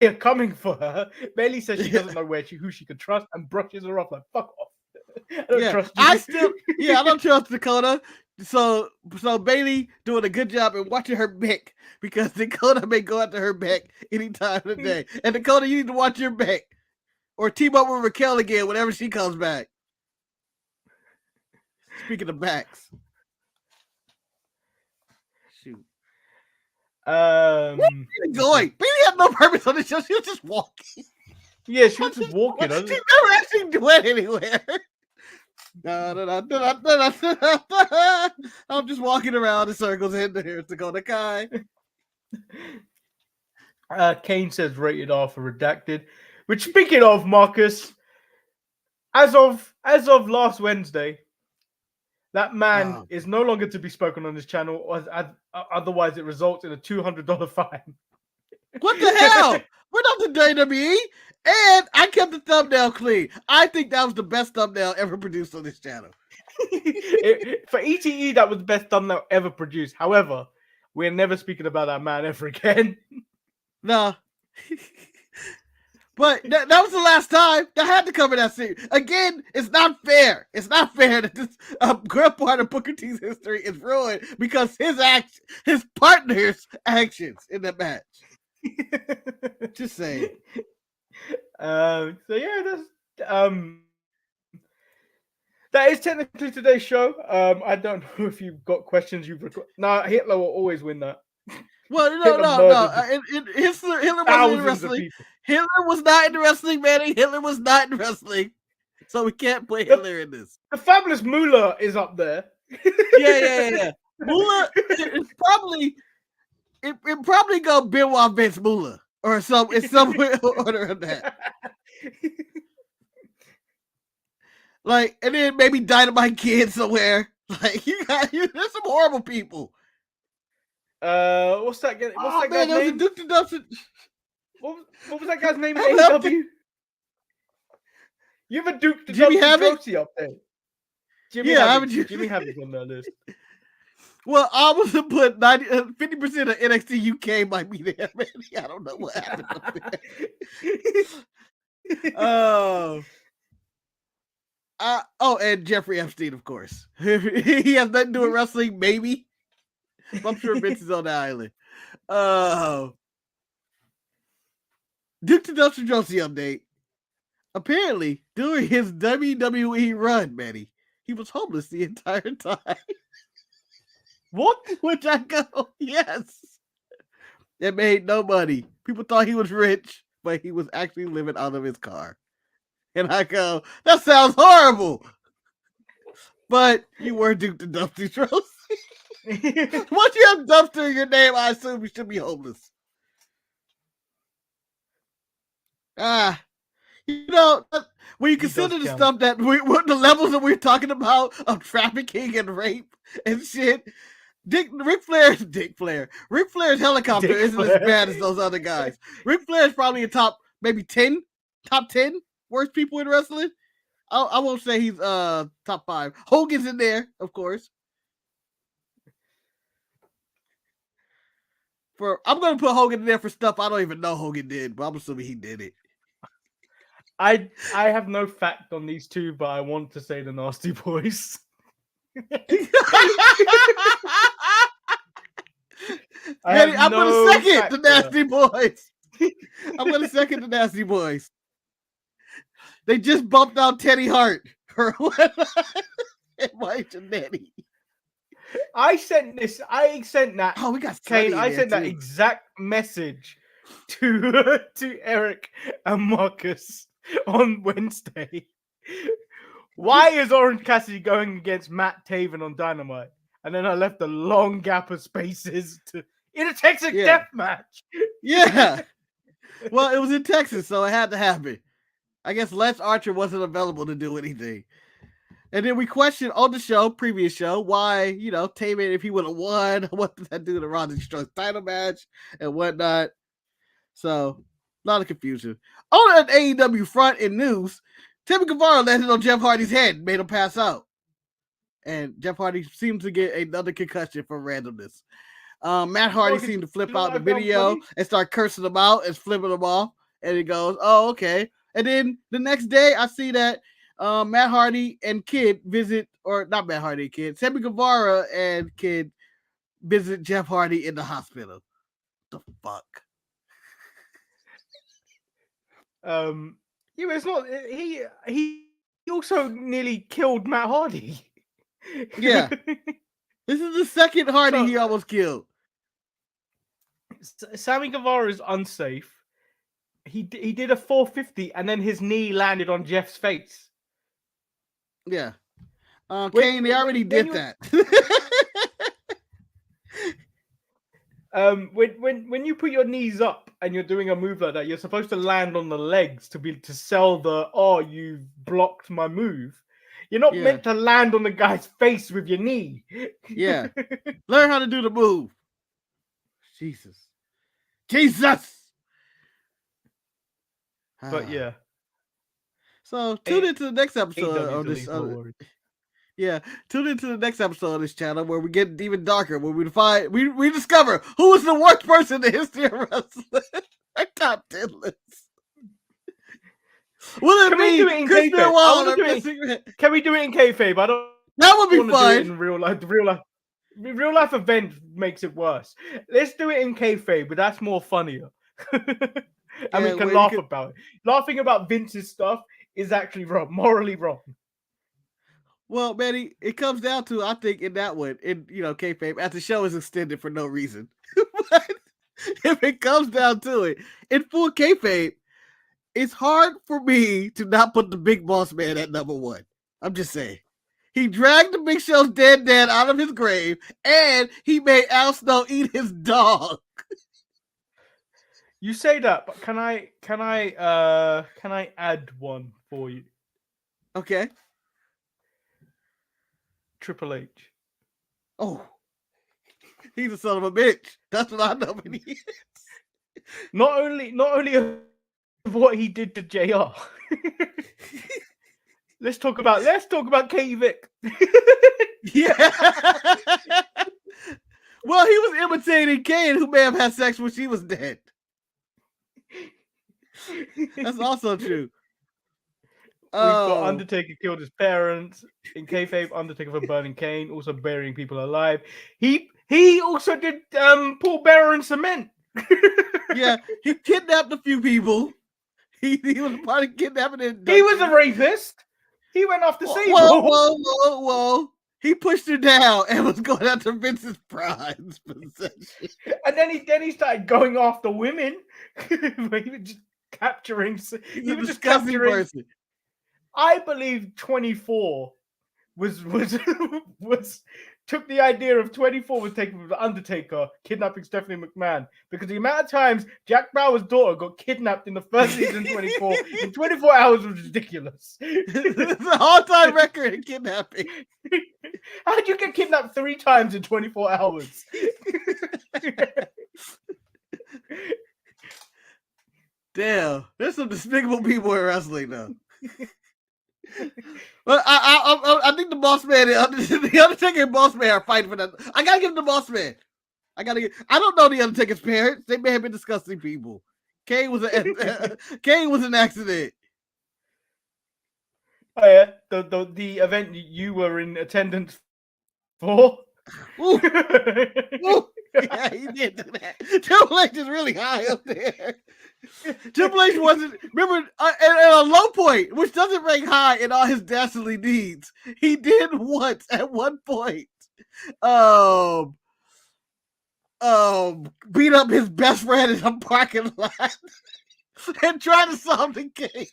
are coming for her. Bailey says she doesn't know who she can trust and brushes her off like, fuck off. I don't trust you. I don't trust Dakota. So Bailey doing a good job in watching her back because Dakota may go after her back any time of the day. And Dakota, you need to watch your back or team up with Raquel again whenever she comes back. Speaking of backs, shoot. Where going? Bailey had no purpose on the show. She was just walking. Yeah, she was just walking. She never actually went anywhere. I'm just walking around in circles in here to go to Kai. Kane says rated R for redacted. Which, speaking of Marcus, as of last Wednesday, that man is no longer to be spoken on this channel, otherwise it results in a $200 fine. What the hell? We're not the WWE, and I kept the thumbnail clean. I think that was the best thumbnail ever produced on this channel. For ETE, that was the best thumbnail ever produced. However, we're never speaking about that man ever again. No. But that was the last time. I had to cover that scene. Again, it's not fair. It's not fair that this great part of Booker T's history is ruined because his partner's actions in the match. Just saying. So yeah, that is technically today's show. I don't know if you've got questions you've recorded. No, Hitler will always win that. Well, no. Hitler wasn't in wrestling. Hitler was not in wrestling, Manny. Hitler was not in wrestling. So we can't put Hitler in this. The fabulous Moolah is up there. Yeah. Moolah is probably it probably go Benoit Vince Moolah or it's somewhere order of that. Like, and then maybe Dynamite Kid somewhere. Like there's some horrible people. What's that guy's name? What was that guy's name in AEW? You have a Duke to Jimmy Havoc up there. Jimmy Havoc on that list. Well, I was to put 50% of NXT UK might be there, man. I don't know what happened up there. And Jeffrey Epstein, of course. He has nothing to do with wrestling, maybe. I'm sure Vince is on the island. Duke to Dustin Josie update. Apparently, during his WWE run, Manny, he was homeless the entire time. What? Which I go, yes. It made no money. People thought he was rich, but he was actually living out of his car. And I go, that sounds horrible. But you were Duke to Dusty Josie. Once you have Dumpster in your name, I assume you should be homeless. When you consider the stuff that what the levels that we're talking about of trafficking and rape and shit, Ric Flair's helicopter isn't as bad as those other guys. Ric Flair is probably a top 10 worst people in wrestling. I won't say he's top 5. Hogan's in there, of course. I'm gonna put Hogan in there for stuff I don't even know Hogan did, but I'm assuming he did it. I have no fact on these two, but I want to say the Nasty Boys. I'm gonna second the Nasty Boys. I'm gonna second the Nasty Boys. They just bumped out Teddy Hart for and Mike Jannetty. I sent that. Oh, we got Kane. I sent that exact message to Eric and Marcus on Wednesday. Why is Orange Cassidy going against Matt Taven on Dynamite? And then I left a long gap of spaces in a Texas death match. Yeah. Well, it was in Texas, so it had to happen. I guess Lance Archer wasn't available to do anything. And then we questioned on the show, previous show, why, Taven, if he would have won, what did that do to Roderick Strong's title match and whatnot. So, a lot of confusion. On an AEW front in news, Timmy Guevara landed on Jeff Hardy's head and made him pass out. And Jeff Hardy seems to get another concussion for randomness. Matt Hardy seemed to flip out the video and start cursing him out and flipping him off. And he goes, oh, okay. And then the next day, I see that Matt Hardy and Kid visit, or not Matt Hardy and Kid, Sammy Guevara and Kid visit Jeff Hardy in the hospital. The fuck? Yeah, but it's not. He also nearly killed Matt Hardy. Yeah. This is the second Hardy he almost killed. Sammy Guevara is unsafe. He did a 450 and then his knee landed on Jeff's face. Yeah. Kane, they already did that. When you put your knees up and you're doing a move like that, you're supposed to land on the legs to sell the you blocked my move. You're not meant to land on the guy's face with your knee. Yeah. Learn how to do the move. Jesus. But yeah. So tune into the next episode of this. Tune into the next episode of this channel where we get even darker, where we discover who is the worst person in the history of wrestling. Our top 10 list. Will it be Chris Benoit? Can we do it in kayfabe? That would be fun. In real life. The real life event makes it worse. Let's do it in kayfabe, but that's more funnier. And we can laugh about it. Laughing about Vince's stuff is actually wrong, morally wrong. Well, Manny, it comes down to, I think, in that one, kayfabe, as the show is extended for no reason. But if it comes down to it, in full kayfabe, it's hard for me to not put the Big Boss Man at number 1. I'm just saying. He dragged the Big Show's dead dad out of his grave, and he made Al Snow eat his dog. You say that, but can I add one for you? Okay. Triple H. Oh, he's a son of a bitch. That's what I know he is. Not only what he did to JR. Let's talk about Katie Vick. Yeah. Well, he was imitating Kane, who may have had sex when she was dead. That's also true. We've got Undertaker killed his parents. In kayfabe, Undertaker for burning Kane, also burying people alive. He also did Paul Bearer and cement. Yeah, he kidnapped a few people. He was part of kidnapping. He was a rapist. He went off the scene. Whoa. He pushed her down and was going after Vince's prize possession. And then he started going after women. He was just capturing. He was just capturing. Person. I believe 24 was took the idea of 24 was taken from the Undertaker kidnapping Stephanie McMahon, because the amount of times Jack Bauer's daughter got kidnapped in the first season 24 in 24 hours was ridiculous. It's an all-time record in kidnapping. How'd you get kidnapped 3 times in 24 hours? Damn, there's some despicable people in wrestling though. Well, I think the Boss Man and the Undertaker and Boss Man are fighting for that. I gotta give the Boss Man. I don't know the Undertaker's parents. They may have been disgusting people. Kane was an accident. Oh yeah, the event you were in attendance for. Ooh. Ooh. Yeah, he did do that. Triple H is really high up there. Triple H wasn't, remember, at a low point, which doesn't rank high in all his dastardly deeds. He did once, at one point, beat up his best friend in a parking lot and try to solve the case.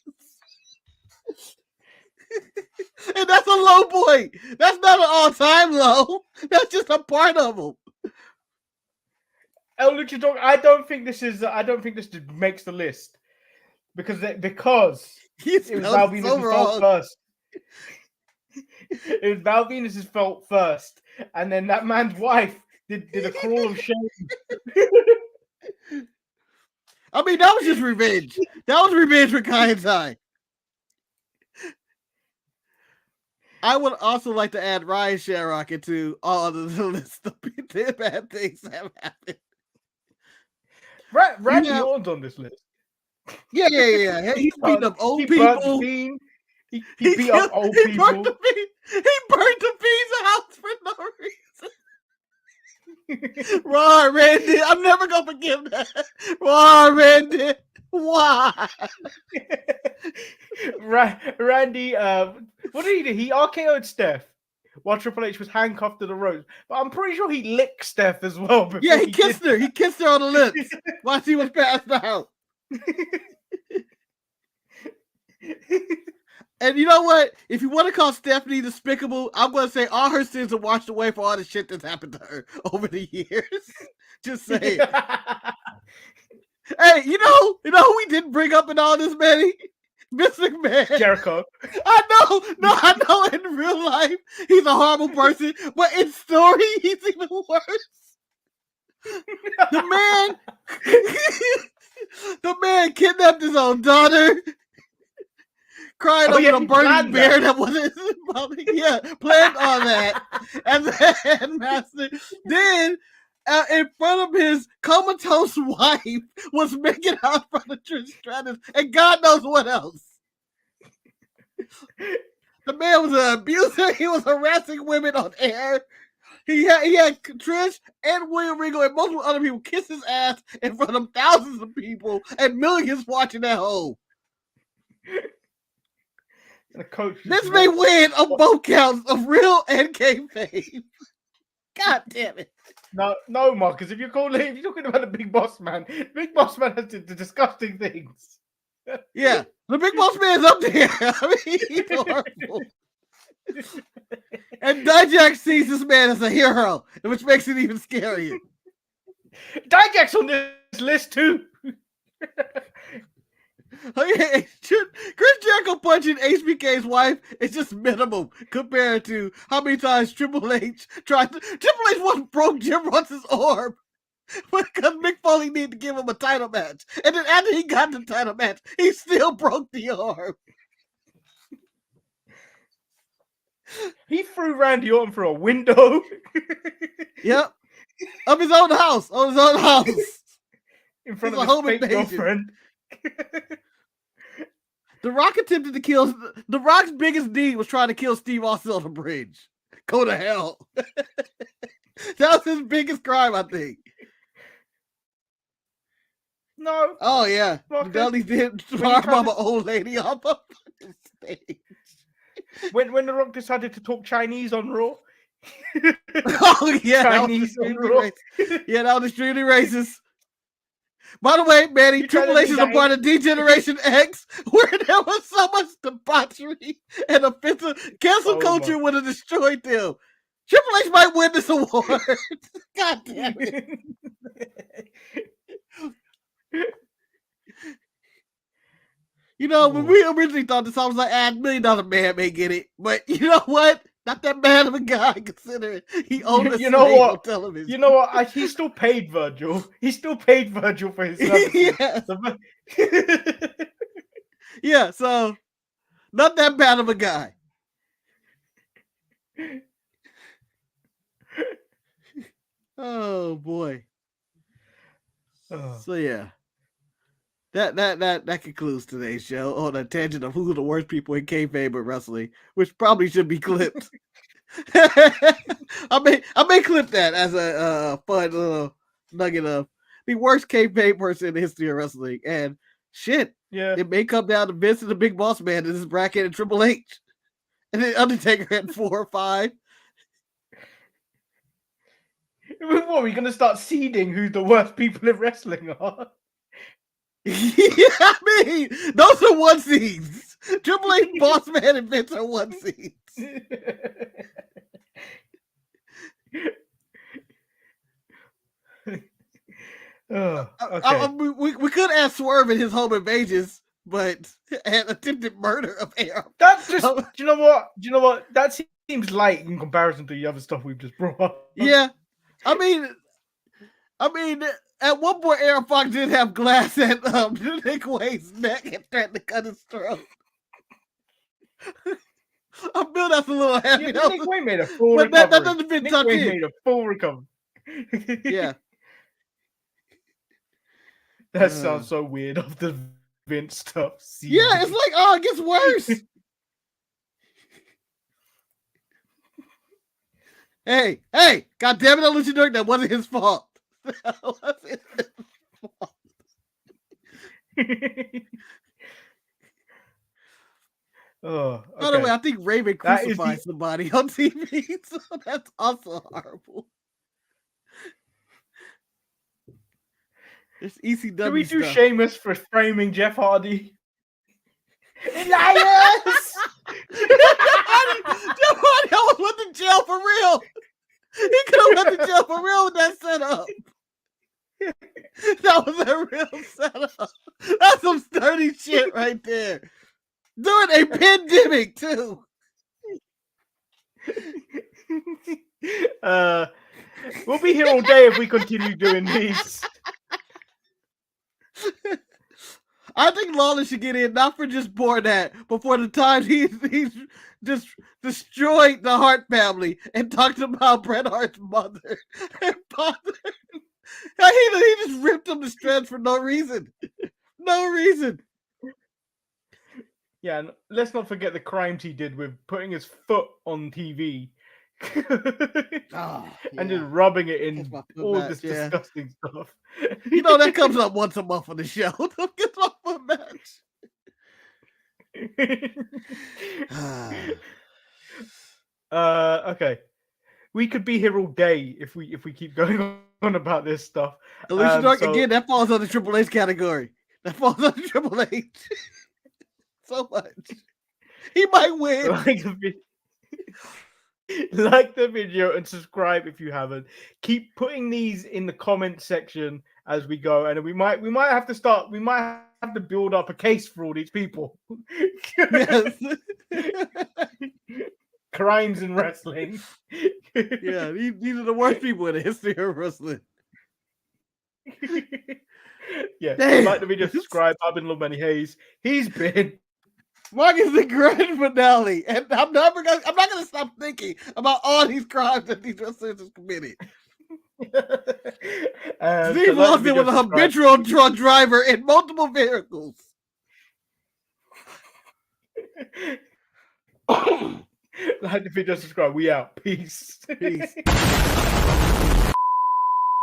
And that's a low point. That's not an all-time low. That's just a part of him. El Luchador, I don't think this makes the list because it was Balvina's fault first. It was Val Venus's fault first, and then that man's wife did a crawl of shame. I mean, that was just revenge. That was revenge for Kai and Tai. I would also like to add Ryan Shamrock into all of the list of bad things that have happened. Randy Orton's on this list. Yeah. He beat up old people. He beat up old people. He burned the Fiend's house for no reason. Raw Randy, I'm never gonna forgive that. Raw Randy, why? Randy, what did he do? He RKO'd Steph while Triple H was handcuffed to the ropes. But I'm pretty sure he licked Steph as well. Yeah, he kissed her. He kissed her on the lips while she was passed out. And you know what? If you want to call Stephanie despicable, I'm going to say all her sins are washed away for all the shit that's happened to her over the years. Just saying. Hey, you know who we didn't bring up in all this, Manny? Vince McMahon. Jericho. I know in real life he's a horrible person, but in story he's even worse. The man kidnapped his own daughter. Crying over a burning bear that wasn't his mother. Yeah, planned all that. As a headmaster. Then, in front of his comatose wife, was making out in front of Trish Stratus and God knows what else. The man was an abuser. He was harassing women on air. He had Trish and William Regal and multiple other people kiss his ass in front of thousands of people and millions watching at home. This may win on both counts of real and kayfabe. God damn it! No, Marcus. If you're talking about the Big Boss Man has the disgusting things. Yeah, the Big Boss Man's up there. I mean, he's horrible. And Dijak sees this man as a hero, which makes it even scarier. Dijak's on this list too. Okay, Chris Jericho punching HBK's wife is just minimum compared to how many times Triple H once broke Jim Ross's arm because Mick Foley needed to give him a title match, and then after he got the title match, he still broke the arm. He threw Randy Orton through a window. Yep, of his own house, in front of his fake girlfriend. The Rock attempted to kill. The Rock's biggest deed was trying to kill Steve Austin on the bridge. Go to hell. That was his biggest crime, I think. No. Oh yeah. Dudley did farm an old lady off of stage. When The Rock decided to talk Chinese on Raw. Oh yeah, Chinese on Raw. Yeah, that was extremely racist. By the way, Manny, Triple H is a part of D-Generation X, where there was so much debauchery and offensive cancel culture would have destroyed them. Triple H might win this award. God damn it. You know, when we originally thought this, I was like, $1 million man may get it. But you know what? Not that bad of a guy, considering he owned a on television. You know what? He still paid Virgil. He still paid Virgil for his services. Yeah, so not that bad of a guy. Oh boy. So yeah. That concludes today's show on a tangent of who the worst people in kayfabe or wrestling, which probably should be clipped. I may clip that as a fun little nugget of the worst kayfabe person in the history of wrestling. And shit, it may come down to Vince and the Big Boss Man in this bracket and Triple H, and then Undertaker at 4 or 5. What are we gonna start seeding who the worst people in wrestling are? Yeah, I mean, those are 1 seeds. Triple H, Boss Man, and Vince are 1 seeds. Okay. We could ask Swerve in his home invasions, but and attempted murder of AR. That's just. Do you know what? That's seems light in comparison to the other stuff we've just brought up. Yeah, I mean, at one point, Aaron Fox did have glass at Nick Wade's neck and threatened to cut his throat. I feel that's a little heavy. Yeah, Nick Wade made a full recovery. That doesn't fit Nick tucked Wade in. made a full recovery. Yeah. That sounds so weird of the Vince stuff. Yeah, it's like, oh, it gets worse. Hey, God damn it, I'll let you know that wasn't his fault. That wasn't his fault. Oh, okay. By the way, I think Raven crucified somebody on TV, so that's also horrible. It's ECW. Can we do stuff. Sheamus for framing Jeff Hardy? Elias! Jeff Hardy almost went to jail for real. He could have went to jail for real with that setup. That was a real setup. That's some sturdy shit right there. During a pandemic, too. We'll be here all day if we continue doing these. I think Lawler should get in, not for just Bornat, but for the time he's just destroyed the Hart family and talked about Bret Hart's mother and father. He just ripped them to shreds for no reason. No reason. Yeah, and let's not forget the crimes he did with putting his foot on TV. And just rubbing it in all this disgusting stuff. You know, that comes up once a month on the show. Don't get my foot match. Okay. We could be here all day if we keep going on about this stuff. Again, that falls on the Triple H category. That falls on Triple H. So much. He might win. Like the video and subscribe if you haven't. Keep putting these in the comment section as we go, and we might have to build up a case for all these people. Yes. Crimes in wrestling. Yeah, these are the worst people in the history of wrestling. Yeah, if you like the video, subscribe. I've been Love Manny Hayes. He's been Marcus the grand finale, and I'm not gonna stop thinking about all these crimes that these wrestlers have committed. Steve Austin was a habitual drug driver in multiple vehicles. Like the video, subscribe. We out. Peace. Peace.